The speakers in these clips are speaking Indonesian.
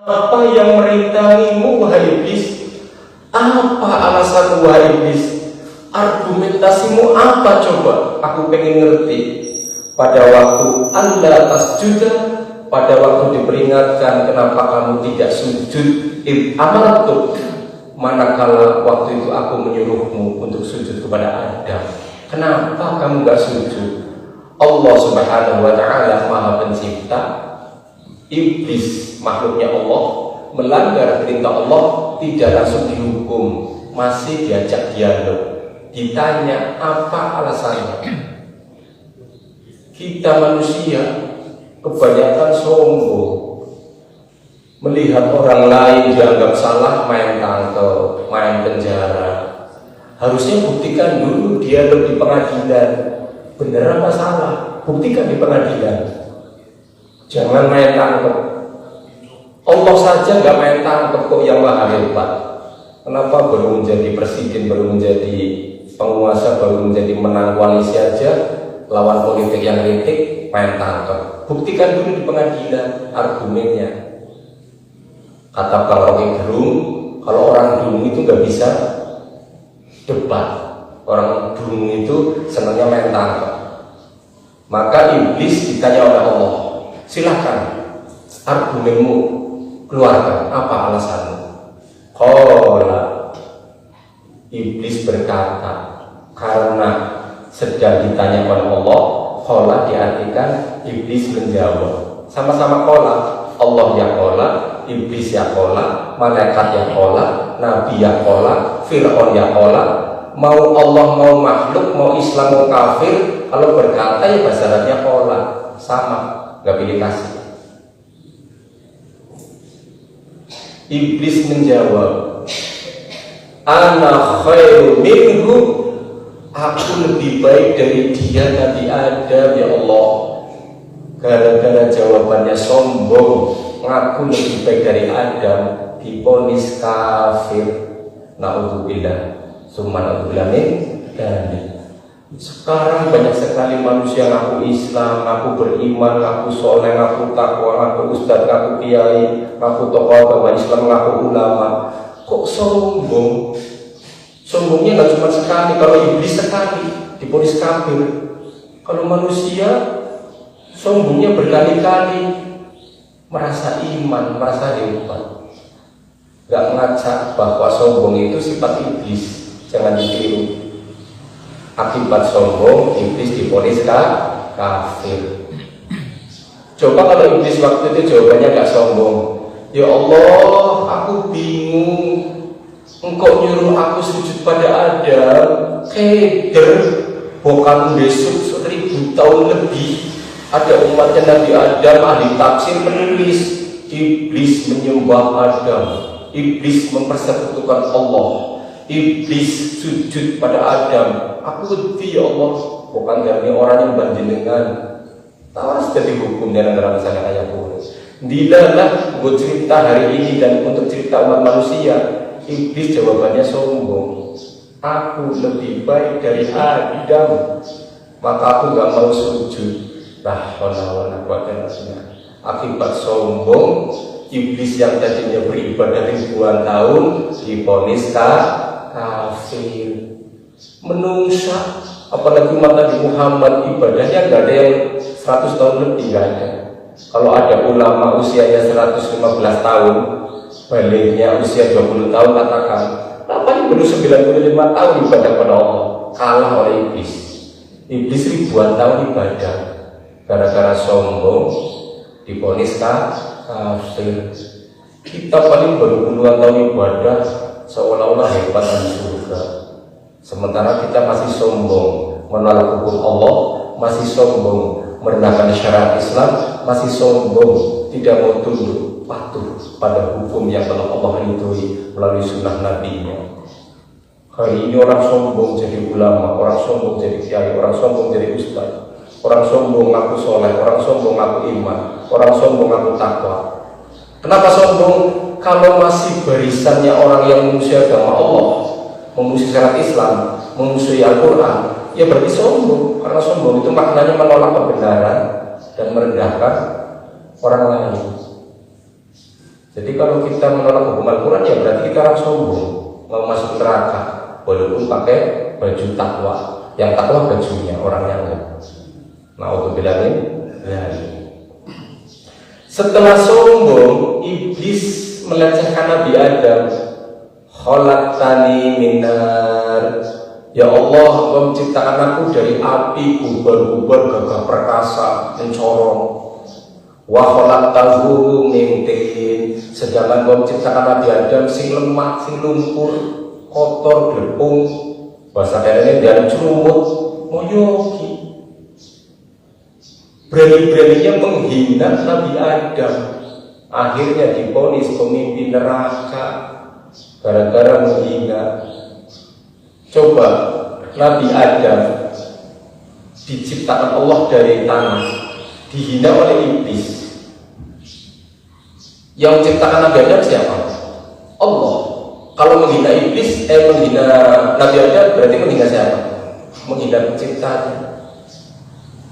Apa yang merintangimu, wahai iblis? Apa alasan wahai iblis? Argumentasimu apa coba? Aku pengen ngerti. Pada waktu Allah tasjuda, pada waktu diperingatkan kenapa kamu tidak sujud, amaratu, manakala waktu itu aku menyuruhmu untuk sujud kepada Adam, kenapa kamu gak sujud? Allah Subhanahu wa ta'ala Maha Pencipta. Iblis makhluknya Allah melanggar perintah Allah, tidak langsung dihukum, masih diajak dialog, ditanya apa alasannya. Kita manusia kebanyakan sombong, melihat orang lain dianggap salah, main tangkep, main penjara. Harusnya buktikan dulu dialog di pengadilan, benar apa salah, buktikan di pengadilan. Jangan main tangkep. Allah saja nggak main tangkep kok yang maha hebat. Kenapa baru menjadi presiden, baru menjadi penguasa, baru menjadi menang koalisi aja, lawan politik yang kritik main tangkep? Buktikan dulu di pengadilan argumennya. Kata Bang Rocky Gerung, kalau orang Gerung itu nggak bisa debat, orang Gerung itu senangnya main tangkep. Maka iblis ditanya oleh Allah, silahkan argumenmu keluarkan, apa alasanmu? Qala, iblis berkata, karena sedang ditanya oleh Allah. Qala diartikan iblis menjawab. Sama-sama qala, Allah ya qala, iblis ya qala, malaikat ya qala, nabi ya qala, Fir'aun ya qala. Mau Allah, mau makhluk, mau Islam, mau kafir, kalau berkata ya bahasa Arabnya qala, sama, gak pilih kasih. Iblis menjawab, ana khairu minhu, aku lebih baik dari dia Nabi Adam ya Allah. Gara-gara jawabannya sombong, ngaku lebih baik dari Adam, divonis kafir. Na'udzubillah, summa na'udzubillah min dzalik. Sekarang banyak sekali manusia ngaku Islam, ngaku beriman, ngaku soleh, ngaku takwa, ngaku ustadz, ngaku kiai, ngaku tokoh agama Islam, ngaku ulama. Kok sombong? Sombongnya nggak cuma sekali. Kalau iblis sekali divonis kafir. Kalau manusia sombongnya berkali-kali, merasa iman, merasa hebat. Gak ngacak bahwa sombong itu sifat iblis. Jangan ditiru. Akibat sombong, iblis divonis kafir. Coba kalau iblis waktu itu jawabannya gak sombong, ya Allah, aku bingung, engkau nyuruh aku sujud pada Adam, keder, bukan besok 1000 tahun lebih ada umatnya Nabi Adam, ahli tafsir penulis. Iblis menyembah Adam, iblis mempersekutukan Allah, iblis sujud pada Adam. Aku sedih ya Allah, bukan dari orang yang bandingan. Tawas jadi hukum dan negara misalnya kayak aku. Dilalah gue cerita hari ini dan untuk cerita umat manusia. Iblis jawabannya sombong. Aku lebih baik dari Adam, maka aku gak mau sujud. Akibat sombong, iblis yang tadinya beribadah ribuan tahun divonis kafir. Menungsa, apalagi umat Nabi Muhammad ibadahnya nggak ada yang 100 tahun lebih, nggak ada. Kalau ada ulama usianya 115 tahun, baliknya usia 20 tahun, katakan kenapa ini baru 95 tahun ibadah pada Allah, kalah oleh iblis. Iblis ribuan tahun ibadah, gara-gara sombong divonis kafir. Kita paling baru puluhan tahun ibadah, seolah-olah hebat di surga. Sementara kita masih sombong menolak hukum Allah, masih sombong merendahkan syariat Islam, masih sombong tidak mau tunduk patuh pada hukum yang telah Allah ridhoi melalui sunnah Nabi-Nya. Hari ini orang sombong jadi ulama, orang sombong jadi kiai, orang sombong jadi ustaz, orang sombong ngaku soleh, orang sombong ngaku iman, orang sombong ngaku takwa. Kenapa sombong? Kalau masih barisannya orang yang memusuhi agama Allah, memusuhi syariat Islam, memusuhi Al-Quran, ya berarti sombong. Karena sombong itu maknanya menolak kebenaran dan merendahkan orang lain. Jadi kalau kita menolak hukum Al-Quran ya berarti kita orang sombong, mau masuk neraka walaupun pakai baju takwa. Yang takwa bajunya, orangnya enggak. Na'udzubillah min dzalik. Setelah sombong, iblis melecehkan Nabi Adam. Khalaqtani min nar. Ya Allah, Engkau menciptakan aku dari api, gubar-gubar gagah perkasa, mencorong. Wa khalaqtahu min tin. Sedangkan Engkau menciptakan Nabi Adam sing lemah, sing lumpur, kotor, glepung. Bahasa kene dan cerumut, moyoki. Berani-beraninya menghina Nabi Adam. Akhirnya divonis pemimpin neraka gara-gara menghina. Coba Nabi Adam diciptakan Allah dari tanah, dihina oleh iblis. Yang menciptakan Nabi Adam siapa? Allah. Kalau menghina iblis, menghina Nabi Adam berarti menghina siapa? Menghina penciptanya.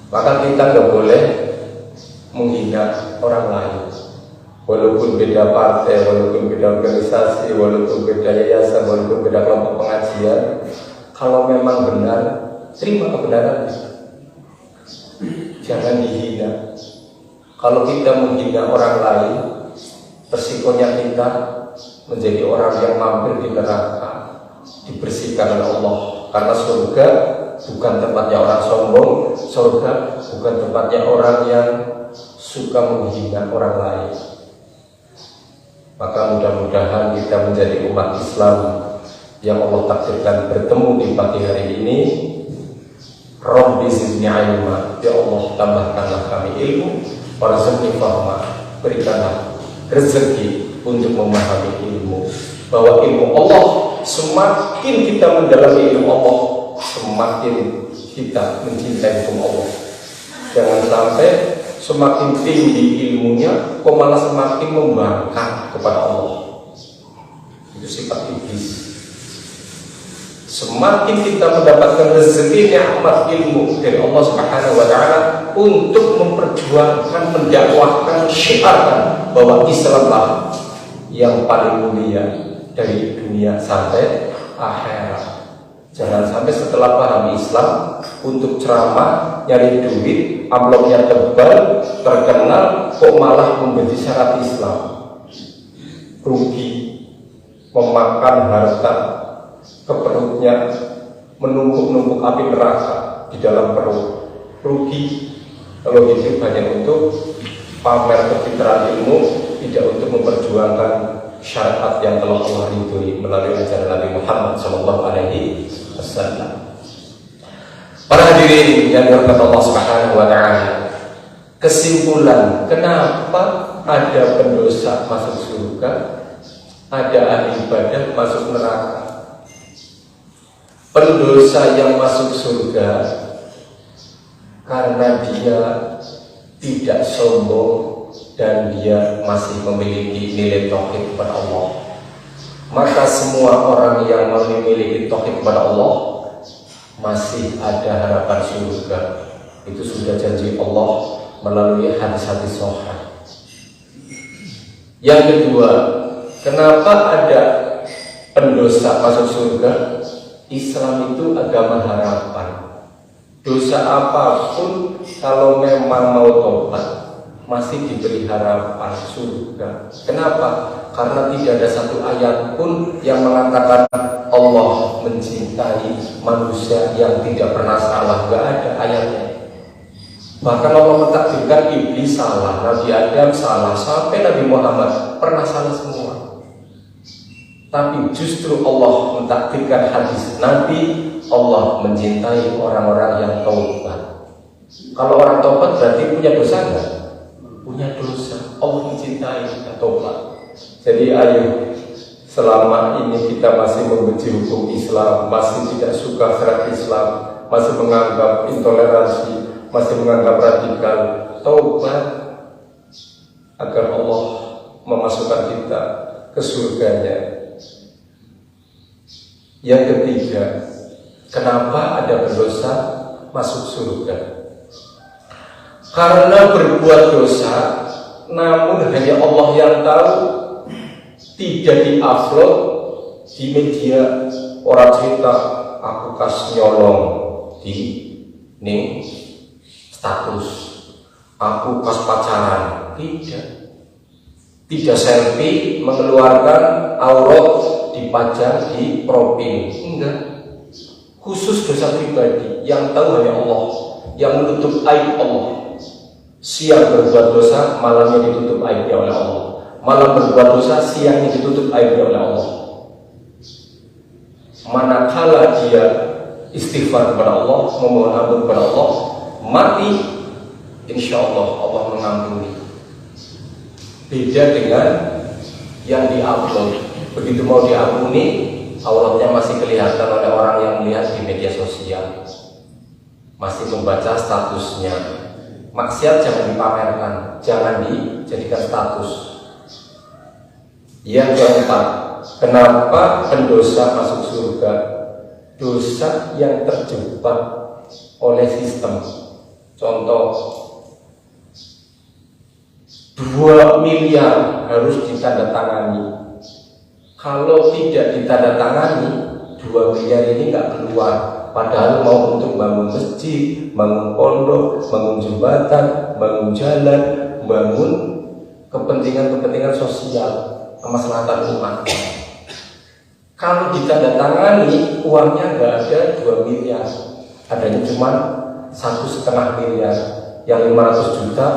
Maka kita nggak boleh menghina orang lain, walaupun beda partai, walaupun beda organisasi, walaupun beda yayasan, walaupun beda kelompok pengajian. Kalau memang benar, terima kebenaran, jangan dihina. Kalau kita menghina orang lain, resikonya kita menjadi orang yang mampir di neraka, dibersihkan oleh Allah. Karena surga bukan tempatnya orang sombong, surga bukan tempatnya orang yang suka menghina orang lain. Maka mudah-mudahan kita menjadi umat Islam yang Allah takdirkan bertemu di pagi hari ini. Rabbi zidni ilma, ya Allah tambahkanlah kami ilmu, warzuqni fahma, berikanlah rezeki untuk memahami ilmu. Bahwa ilmu Allah, semakin kita mendalami ilmu Allah, semakin kita mencintai hukum Allah. Jangan sampai semakin tinggi ilmunya kok malah semakin membangkang kepada Allah. Itu sifat iblis. Semakin kita mendapatkan rezeki nikmat ilmu dari Allah Subhanahu wa taala untuk memperjuangkan, mendakwahkan, syiarkan bahwa Islamlah yang paling mulia dari dunia sampai akhirat. Jangan sampai setelah paham Islam untuk ceramah, nyari duit, amplopnya tebal, terkenal, kok malah membenci syarat Islam. Rugi, memakan harta ke perutnya, menumpuk-numpuk api neraka di dalam perut. Rugi kalau hidup hanya untuk pamer kepintaran ilmu, tidak untuk memperjuangkan syariat yang telah Allah ridhoi melalui ajaran Nabi Muhammad SAW. Para hadirin yang dirahmati Allah Subhanahu wa taala, kesimpulan kenapa ada pendosa masuk surga, ada ahli ibadah masuk neraka. Pendosa yang masuk surga karena dia tidak sombong dan dia masih memiliki nilai tauhid kepada Allah. Maka semua orang yang memiliki tauhid kepada Allah masih ada harapan surga. Itu sudah janji Allah melalui hadis-hadis sahih. Yang kedua, kenapa ada pendosa masuk surga? Islam itu agama harapan. Dosa apapun kalau memang mau tobat masih diberi harapan surga. Kenapa? Karena tidak ada satu ayat pun yang mengatakan Allah mencintai manusia yang tidak pernah salah. Gak ada ayatnya. Bahkan Allah mentakdirkan iblis salah, Nabi Adam salah, sampai Nabi Muhammad pernah salah semua. Tapi justru Allah mentakdirkan hadis Nabi, Allah mencintai orang-orang yang taubat. Kalau orang taubat berarti punya dosa enggak? Punya dosa. Allah mencintai kita taubat. Jadi ayo, selama ini kita masih membenci hukum Islam, masih tidak suka syarat Islam, masih menganggap intoleransi, masih menganggap radikal, taubat agar Allah memasukkan kita ke surganya. Yang ketiga, kenapa ada pendosa masuk surga? Karena berbuat dosa, namun hanya Allah yang tahu, tidak diupload di media, orang cerita aku kas nyolong di ning status, aku pas pacaran, tidak selfie mengeluarkan aurat dipajang di profil, enggak. Khusus dosa pribadi yang tahu hanya Allah, yang menutup aib Allah. Siang berbuat dosa, malamnya ditutup aibnya oleh Allah. Malam berbuat dosa, siangnya ditutup aibnya oleh Allah. Manakala dia istighfar kepada Allah, memohon ampun kepada Allah, mati, insya Allah Allah mengampuni. Beda dengan yang diupload. Begitu mau diampuni, auratnya masih kelihatan oleh orang yang melihat di media sosial, masih membaca statusnya. Maksiat jangan dipamerkan, jangan dijadikan status. Yang keempat, kenapa pendosa masuk surga? Dosa yang terjebak oleh sistem. Contoh, 2 miliar harus ditandatangani. Kalau tidak ditandatangani, 2 miliar ini nggak keluar. Padahal mau untuk bangun masjid, bangun pondok, bangun jembatan, bangun jalan, bangun kepentingan-kepentingan sosial, kemaslahatan umat. Kalau ditandatangani, uangnya nggak ada 2 miliar, adanya cuma 1,5 miliar. Yang 500 juta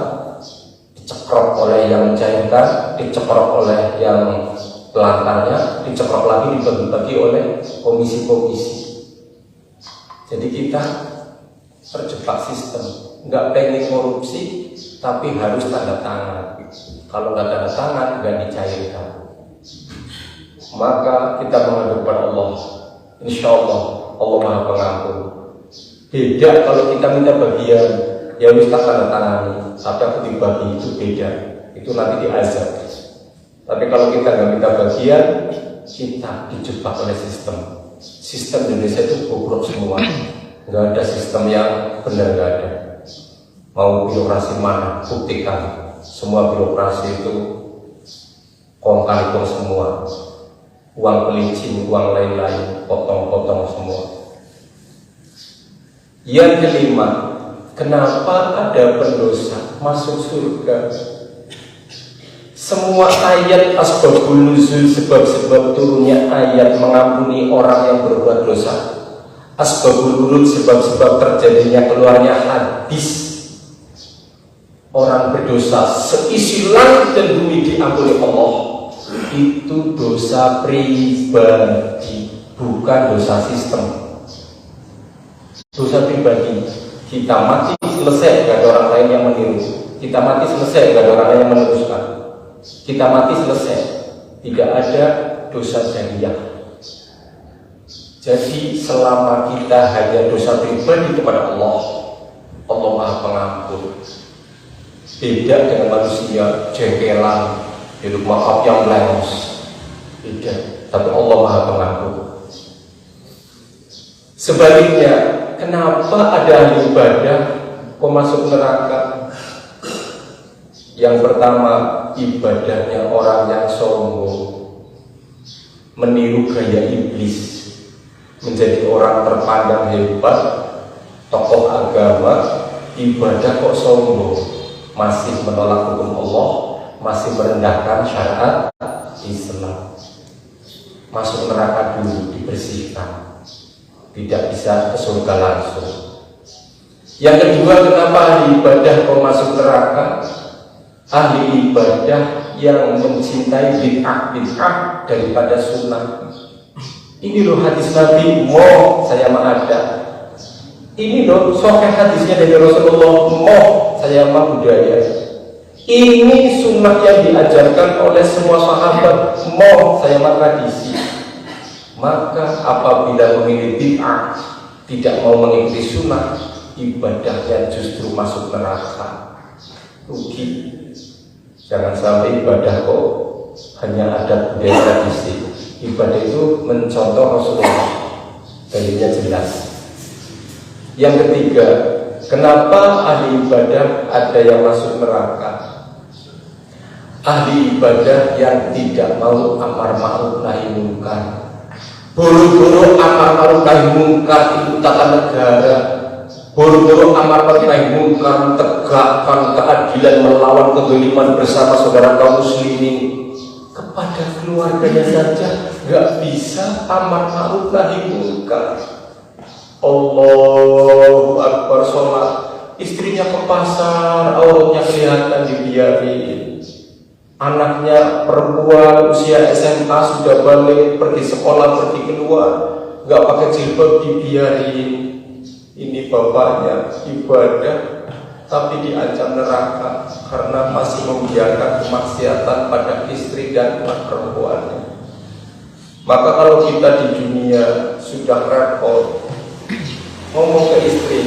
dicekrok oleh yang mencairkan, dicekrok oleh yang pelantarnya, dicekrok lagi dibagi-bagi oleh komisi-komisi. Jadi kita terjebak sistem, nggak pengen korupsi, tapi harus tanda tangan. Kalau nggak tanda tangan, nggak dicairkan. Maka kita mengadu kepada Allah. Insya Allah, Allah Maha Pengampun. Beda kalau kita minta bagian, ya wis tak tanda tangani, tapi aku dibagi, itu beda. Itu nanti diazab. Tapi kalau kita nggak minta bagian, kita dijebak oleh sistem. Sistem Indonesia itu bobrok semua, nggak ada sistem yang benar, nggak ada. Mau birokrasi mana, buktikan. Semua birokrasi itu kong kali kong semua, uang pelicin, uang lain-lain, potong-potong semua. Yang kelima, kenapa ada pendosa masuk surga? Semua ayat asbabun nuzul, sebab-sebab turunnya ayat mengampuni orang yang berbuat dosa. Asbabul wurud, sebab-sebab terjadinya keluarnya hadis orang berdosa seisi langit dan bumi diampuni Allah. Itu dosa pribadi, bukan dosa sistem. Dosa pribadi, kita mati selesai, gak ada orang lain yang meniru. Kita mati selesai, gak ada orang lain yang meneruskan. Kita mati selesai, tidak ada dosa jariah. Jadi selama kita hanya dosa pribadi kepada Allah, Allah Maha Pengampun. Beda dengan manusia jengkelan, hidup maaf yang melengos. Beda, tapi Allah Maha Pengampun. Sebaliknya, kenapa ada ahli ibadah kok masuk neraka? Yang pertama, ibadahnya orang yang sombong, meniru gaya iblis, menjadi orang terpandang hebat, tokoh agama, ibadah kok sombong, masih menolak hukum Allah, masih merendahkan syariat Islam. Masuk neraka dulu, dibersihkan, tidak bisa ke surga langsung. Yang kedua, kenapa ahli ibadah kok masuk neraka? Ahli ibadah yang mencintai bid'ah daripada sunnah. Ini loh hadis Nabi, moh saya mah ada. Ini loh sahih hadisnya dari Rasulullah, moh saya mah budaya. Ini sunnah yang diajarkan oleh semua sahabat, moh saya mah tradisi. Maka apabila memilih bid'ah, tidak mau mengikuti sunnah, ibadahnya justru masuk neraka. Rugi. Jangan sampai ibadah kok hanya ada budaya tradisi. Ibadah itu mencontoh Rasulullah, dalilnya jelas. Yang ketiga, kenapa ahli ibadah ada yang masuk neraka? ahli ibadah yang tidak mau amar ma'ruf nahi munkar. Buru-buru amar ma'ruf nahi munkar itu tata negara. Buru-buru amar ma'ruf nahi munkar tegakkan keadilan melawan kezaliman bersama saudara kaum muslimin. Kepada keluarganya saja nggak bisa amar ma'ruf nahi munkar. Allahu Akbar, sholat, istrinya ke pasar, auratnya kelihatan dibiarin. Anaknya perempuan usia SMA sudah balik, pergi sekolah, pergi keluar, nggak pakai jilbab dibiarin. Ini bapaknya ibadah tapi diancam neraka karena masih membiarkan kemaksiatan pada istri dan anak perempuannya. Maka kalau kita di dunia sudah repot, ngomong ke istri,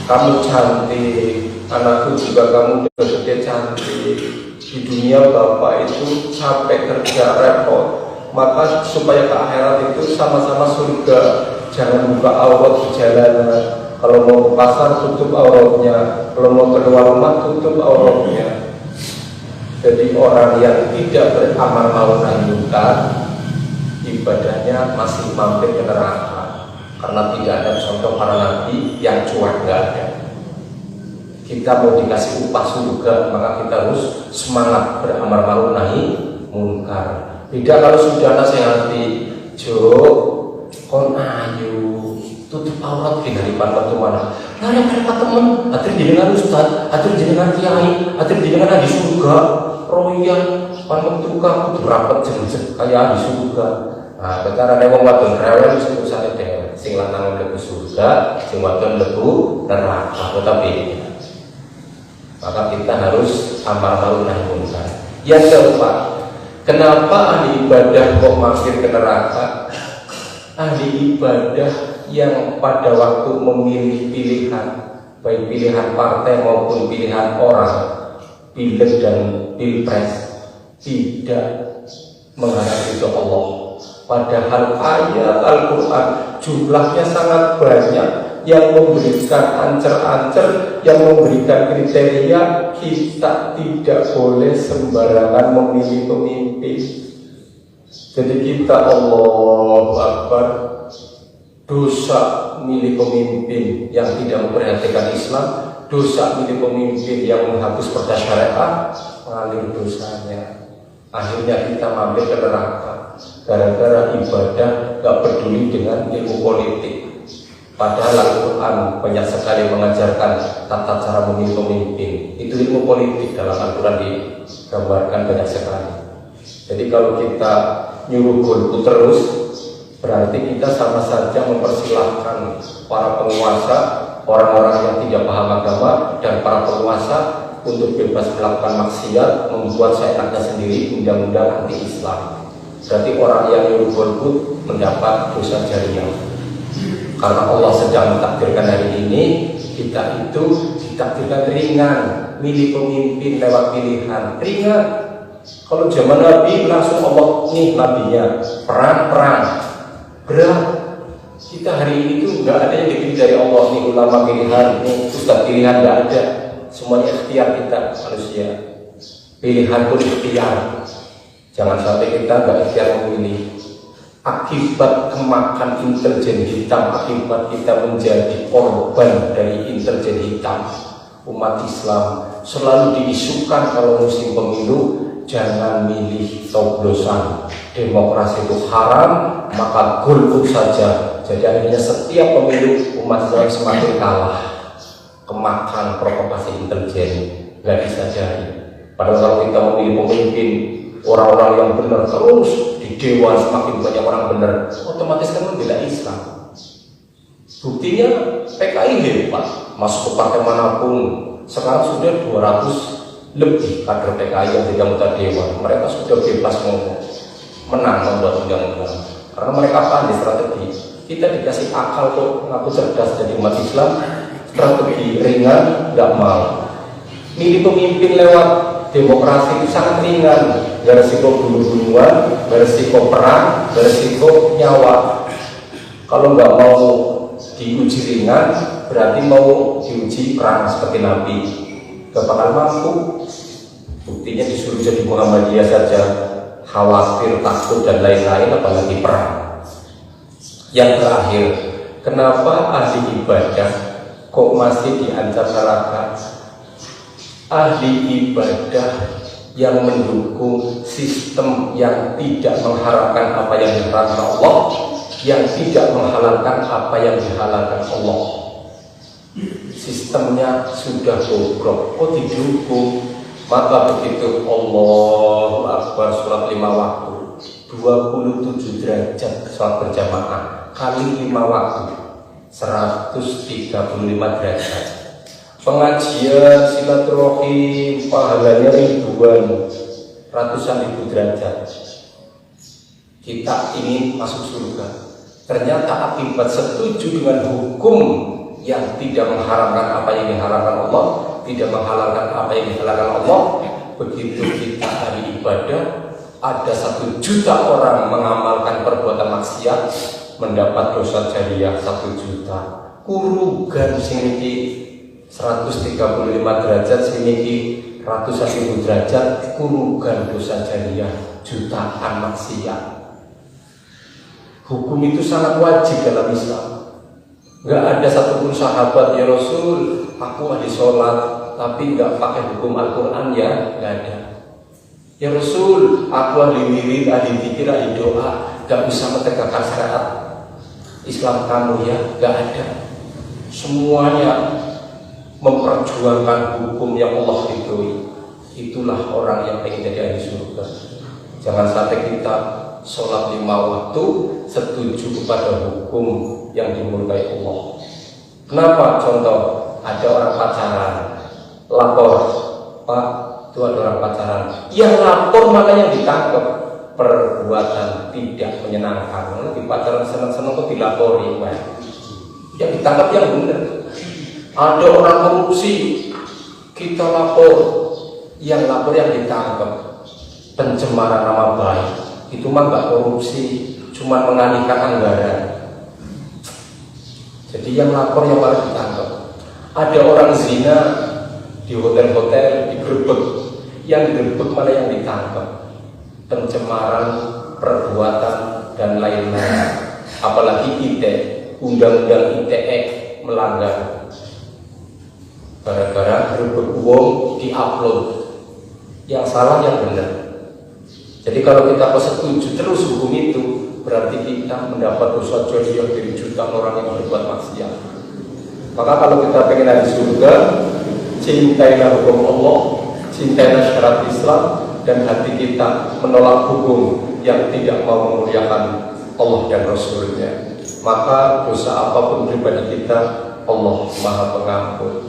kamu cantik, anakku juga kamu udah gede cantik. Di dunia bapak itu capek kerja repot, maka supaya ke akhirat itu sama-sama surga. Jangan buka aurat di jalanan. Kalau mau ke pasar tutup auratnya, kalau mau keluar rumah tutup auratnya. Jadi orang yang tidak beramal ma'ruf nahi munkar, ibadahnya masih mampir ke neraka. Karena tidak ada contoh para nabi yang cuek, nggak ada. Kita mau dikasih upah surga, maka kita harus semangat beramal ma'ruf nahi munkar. Beda kalau sudah nasihati, Jo, kon ayu, tutup aurat di hadapan waktu mana? Nah, ada mereka teman, atur jenengan ustad, atur jenengan kiai, atur jenengan di surga, royan, panen tukang, berapat jenjek kayak di surga. Nah, secara newang wadon rewel itu usahanya deh, sing lanang lebu surga, sing wadon lebu neraka. Tetapi maka kita harus amar ma'ruf nahi munkar. Yang keempat, kenapa ahli ibadah kok mampir ke neraka? Ahli ibadah yang pada waktu memilih pilihan, baik pilihan partai maupun pilihan orang, pilek dan pilpres, tidak mengharap ridho Allah. Padahal ayat Al-Quran jumlahnya sangat banyak yang memberikan ancer-ancer, yang memberikan kriteria kita tidak boleh sembarangan memilih pemimpin. Jadi kita Allahu Akbar, dosa milih pemimpin yang tidak memperhatikan Islam, dosa milih pemimpin yang menghapus perda syariat, mengalir dosanya. Akhirnya kita mampir ke neraka gara-gara ibadah gak peduli dengan ilmu politik. Padahal Al-Quran banyak sekali mengajarkan tata cara memilih pemimpin. Itu ilmu politik dalam Al-Quran digambarkan banyak sekali. Jadi kalau kita nyuruh golput terus, berarti kita sama saja mempersilahkan para penguasa, orang-orang yang tidak paham agama, dan para penguasa untuk bebas melakukan maksiat, membuat seenaknya sendiri undang-undang anti-Islam. Berarti orang yang nyuruh golput mendapat dosa jariah. Karena Allah sedang mentakdirkan hari ini, kita itu ditakdirkan ringan, milih pemimpin lewat pilihan ringan. Kalau zaman Nabi langsung Allah nih nabinya perang berat. Kita hari ini tuh nggak ada yang dipilih dari Allah, nih ulama pilihan, nih ustaz pilihan, nggak ada. Semuanya ikhtiar kita manusia. Pilihan pun ikhtiar. Jangan sampai kita nggak ikhtiar memilih. Akibat kemakan intelijen hitam, akibat kita menjadi korban dari intelijen hitam, umat Islam selalu diisukan kalau musim pemilu, jangan milih coblosan. Demokrasi itu haram, maka golput saja. Jadi akhirnya setiap pemilu umat Islam semakin kalah, kemakan provokasi intelijen, nggak bisa jadi. Padahal kalau kita memilih pemimpin orang-orang yang benar terus di dewan, semakin banyak orang benar, otomatis kan membela Islam. Buktinya PKI hebat, masuk ke partai manapun. Sekarang sudah 200 lebih kader PKI yang tidak anggota dewan. Mereka sudah bebas ngomong, menang membuat undang-undang karena mereka pandai strategi. Kita dikasih akal kok, ngaku cerdas jadi umat Islam, strategi ringan nggak mau. Milih pemimpin lewat demokrasi itu sangat ringan, gak resiko bunuh-bunuhan, gak resiko perang, gak resiko nyawa. Kalau nggak mau diuji ringan, berarti mau diuji perang seperti Nabi, gak bakal mampu. Buktinya disuruh jadi Muhammadiyah saja khawatir, takut dan lain-lain, apalagi perang. Yang terakhir, kenapa ahli ibadah kok masih diancam neraka? Ahli ibadah yang mendukung sistem yang tidak mengharapkan apa yang diharapkan Allah, yang tidak menghalalkan apa yang dihalalkan Allah. Sistemnya sudah bobrok, kok didukung? Maka begitu Allahu Akbar sholat 5 waktu 27 derajat sholat berjamaah kali 5 waktu 135 derajat. Pengajian silaturahim pahalanya ribuan, ratusan ribu derajat. Kita ingin masuk surga, ternyata akibat setuju dengan hukum yang tidak mengharamkan apa yang diharamkan Allah, tidak menghalalkan apa yang dihalalkan Allah. Begitu kita hari ibadah, ada 1 juta orang mengamalkan perbuatan maksiat, mendapat dosa jariah 1 juta. Kurugan sing iki 135 derajat, sing iki ratusan ribu derajat, kurugan dosa jariah jutaan maksiat. Hukum itu sangat wajib dalam Islam. Gak ada satupun sahabat, ya Rasul, aku ahli sholat tapi gak pakai hukum Al-Quran, ya gak ada. Ya Rasul, aku ahli wirid, ahli zikir, ahli doa, gak bisa menegakkan syariat Islam kamu, ya gak ada. Semuanya memperjuangkan hukum yang Allah ridhoi. Itulah orang yang ingin jadi ahli surga. Jangan sampai kita sholat 5 waktu setuju kepada hukum yang dimurkai Allah. Kenapa? Contoh, ada orang pacaran, lapor, Pak, itu ada orang pacaran, yang lapor malah yang ditangkap. Perbuatan tidak menyenangkan. Di pacaran senang-senang kok dilapori, Pak. Yang ditangkap yang benar. Ada orang korupsi, kita lapor, yang lapor yang ditangkap. Pencemaran nama baik, itu mah gak korupsi, cuma mengalihkan anggaran. Jadi yang lapor yang malah ditangkap. Ada orang zina di hotel-hotel digerebek, yang digerebek malah yang ditangkap. Pencemaran, perbuatan dan lain-lain. Apalagi ITE, undang-undang ITE melanggar. Gara-gara gerebek uang diupload, yang salah yang benar. Jadi kalau kita setuju terus hukum itu, berarti kita mendapat dosa jariah dari jutaan orang yang berbuat maksiat. Maka kalau kita pengen ada surga, cintailah hukum Allah, cintailah syariat Islam, dan hati kita menolak hukum yang tidak mau memuliakan Allah dan Rasulnya. Maka dosa apapun pribadi kita, Allah Maha Pengampun.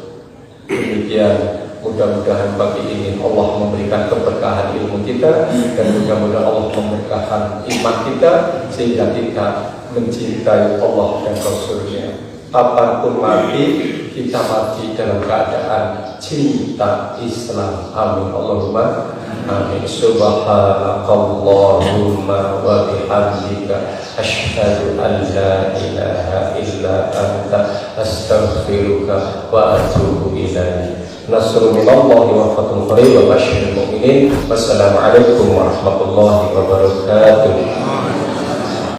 Demikian. Mudah-mudahan pagi ini Allah memberikan keberkahan ilmu kita, dan mudah-mudahan Allah memberkahan iman kita, sehingga kita mencintai Allah dan Rasulnya. Kapanpun mati, kita mati dalam keadaan cinta Islam. Amin. Allahumma amin. Subhanakallahumma wa bihamdika asyhadu an la ilaha illa anta astaghfiruka wa atubu ilaik. Nasrul minallahi wa fathun qarib wa basyiril mu'minin. Wassalamualaikum warahmatullahi wabarakatuh.